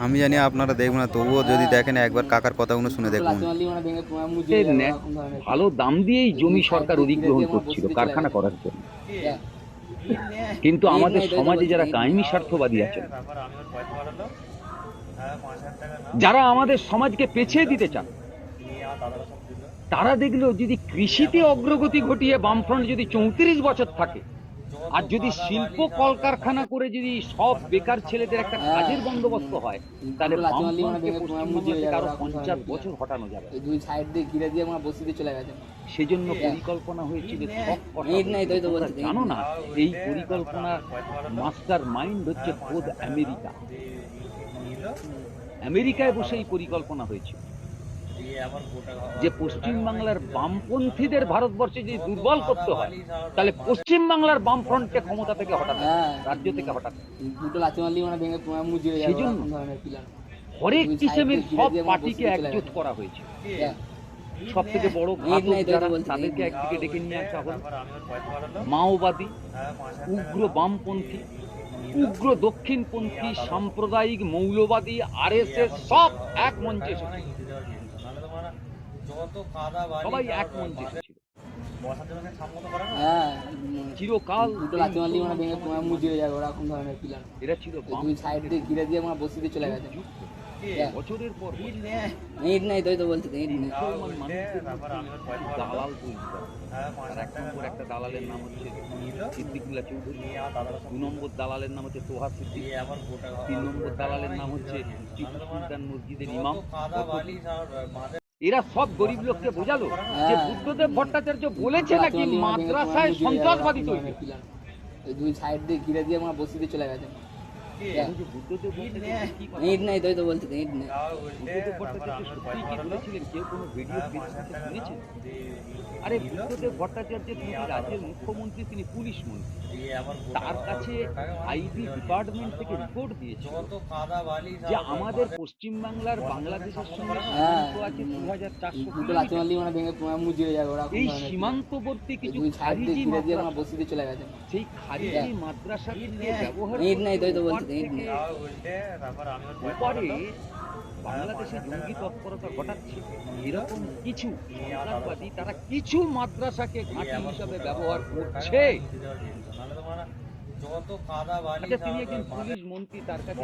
আমি জানি আপনারা দেখবেন না, তবুও যদি দেখেন একবার কাকার কথাগুলো শুনে দেখুন। ভালো দাম দিয়েই জমি সরকার অধিগ্রহণ করছিল কারখানা করার জন্য, কিন্তু আমাদের সমাজে যারা কায়েমি স্বার্থবাদী আছেন, যারা আমাদের সমাজকে পেছিয়ে দিতে চান, তারা দেখলো যদি কৃষিতে অগ্রগতি ঘটিয়ে বামফ্রন্ট যদি 34 বছর থাকে, আর যদি শিল্প কলকারখানা করে যদি সব বেকার ছেলেদের একটা কাজের বন্দোবস্ত হয়, তাহলে বামফ্রন্টকে পশ্চিমবাংলা থেকে আরো 50 বছর হটানো যাবে। সেজন্য পরিকল্পনা হয়েছিল সব কথা। জানো না, এই পরিকল্পনার মাস্টার মাইন্ড হচ্ছে খোদ আমেরিকা। আমেরিকায় বসে এই পরিকল্পনা হয়েছিল যে পশ্চিমবাংলার বামপন্থীদের ভারতবর্ষে যদি দুর্বল করতে হয়, তাহলে পশ্চিমবাংলার বামফ্রন্টকে ক্ষমতা থেকে হটাতে, রাজ্য থেকে হটাতে। সেজন্য হরেক কিসেমের সব পার্টিকে একজোট করা হয়েছে। সব থেকে বড় ঘাতক যারা, তাদেরকে একদিকে ডেকে নিয়ে আসা হলো। মাওবাদী, উগ্র বামপন্থী, উগ্র দক্ষিণপন্থী, সাম্প্রদায়িক মৌলবাদী, আরএসএস সব এক মঞ্চে এসেছিল, সবাই এক মঞ্চে এসেছিল। চিরকাল এরা ছিল বছরের পর দালাল তৈরি করা। আর 1 নম্বর একটা দালালের নাম হচ্ছে সিদ্দিকুল্লাহ চৌধুরী, 2 নম্বর দালালের নাম হচ্ছে তোহা সিদ্দিক, 3 নম্বর দালালের নাম হচ্ছে টিপু সুলতান মসজিদের ইমাম। এরা সব গরিব লোককে বোঝালো যে বুদ্ধদেব ভট্টাচার্য বলেছে নাকি মাদ্রাসায় সন্ত্রাসবাদী তৈরি। বুদ্ধদেব ভট্টাচার্য সত্যি কি বলেছিলেন? কেউ কোনো ভিডিও শুনেছেন? আরে বুদ্ধদেব ভট্টাচার্য তিনি রাজ্যের মুখ্যমন্ত্রী, তিনি পুলিশ মন্ত্রী। তার কাছে আইবি ডিপার্টমেন্ট থেকে রিপোর্ট দিয়েছে যে আমাদের পশ্চিমবাংলার বাংলাদেশের সঙ্গে সীমান্ত আছে 2400 কিলোমিটার। এই সীমান্তবর্তী কিছু খারিজি মাদ্রাসা, সেই খারিজি মাদ্রাসা ব্যবহার ওপারে বাংলাদেশে জঙ্গি তৎপরতা ঘটাচ্ছে এরকম কিছু সন্ত্রাসবাদী, তারা কিছু মাদ্রাসাকে ঘাঁটি হিসাবে ব্যবহার করছে। তিনি একজন পুলিশ মন্ত্রী, তার কাছে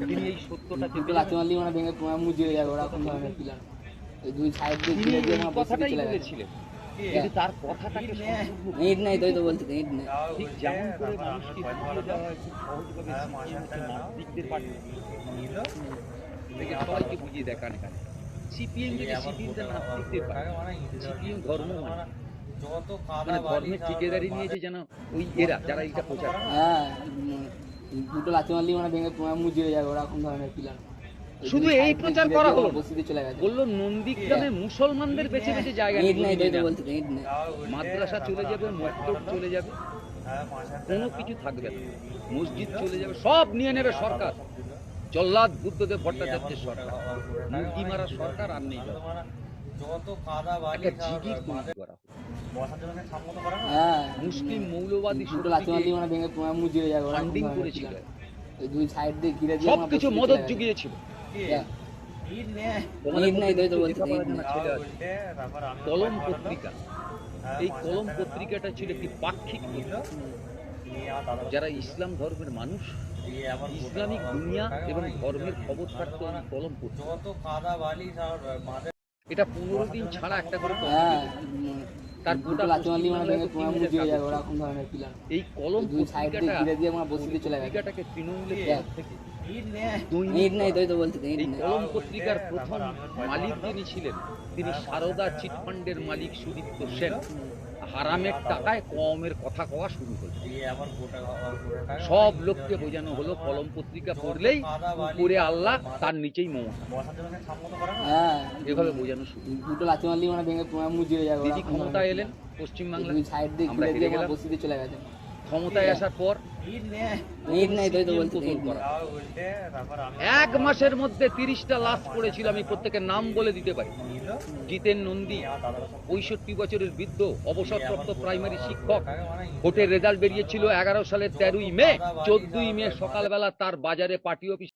তিনি এই সত্যটা কথাটাই বলেছিলেন, কিন্তু তার কথাটাকে ঠিক যেমন করে মানুষকে বুঝিয়ে দেওয়া হয় খুব সহজভাবে, নাস্তিকদের পার্টি সবাইকে বুঝিয়ে দেখান। এখানে সিপিএম থেকে সিপিএমটা নাস্তিকদের পার্টি, সিপিএম ধর্ম মানে ধর্মের ঠিকাদারি নিয়েছে যেন ওই এরা যারা এটা প্রচার শুধু এই প্রচার করা হলো। বললো নন্দীগ্রামে মুসলমানদের বেছে বেছে জায়গা, মাদ্রাসা চলে যাবে, মক্তব চলে যাবে, কোনো কিছু থাকবে না, মসজিদ চলে যাবে, সব নিয়ে নেবে সরকার। জল্লাদ বুদ্ধদেব ভট্টাচার্যের সরকার, মুরগি মারা সরকার আর নেই। একটা জিগির তৈরি করা মুসলিম মৌলবাদী ফান্ডিং করেছিল, সবকিছু মদত জুগিয়েছিল। কলম পত্রিকা, এই কলম পত্রিকাটা ছিল একটি পাক্ষিক পত্রিকা। যারা ইসলাম ধর্মের মানুষ, ইসলামিক দুনিয়া এবং ধর্মের খবর থাকতো এই কলম পত্রিকা। এটা 15 দিন ছাড়া একটা করে তার গোটা এই কলম পত্রিকাটাকে তৃণমূলের থেকে কলম পত্রিকার প্রথম মালিক যিনি ছিলেন, তিনি সারদা চিটফান্ডের মালিক সুদীপ্ত সেন। হারামের টাকায় কমের কথা কওয়া শুরু হলো। সব লোককে বোঝানো হলো কলম পত্রিকা পড়লেই উপরে আল্লাহ, তার নিচেই মমতা, এভাবে বোঝানো শুরু। দিদি ক্ষমতায় এলেন পশ্চিমবাংলা, আমরা হেরে গেলাম। ক্ষমতায় আসার পর 1 মাসের মধ্যে 30টা লাশ পড়েছিল। আমি প্রত্যেকের নাম বলে দিতে পারি। জিতেন নন্দী, 65 বছরের বৃদ্ধ, অবসরপ্রাপ্ত প্রাইমারি শিক্ষক। ভোটের রেজাল্ট বেরিয়েছিল 11 সালের 13ই মে। 14ই মে সকালবেলা তার বাজারে পার্টি অফিস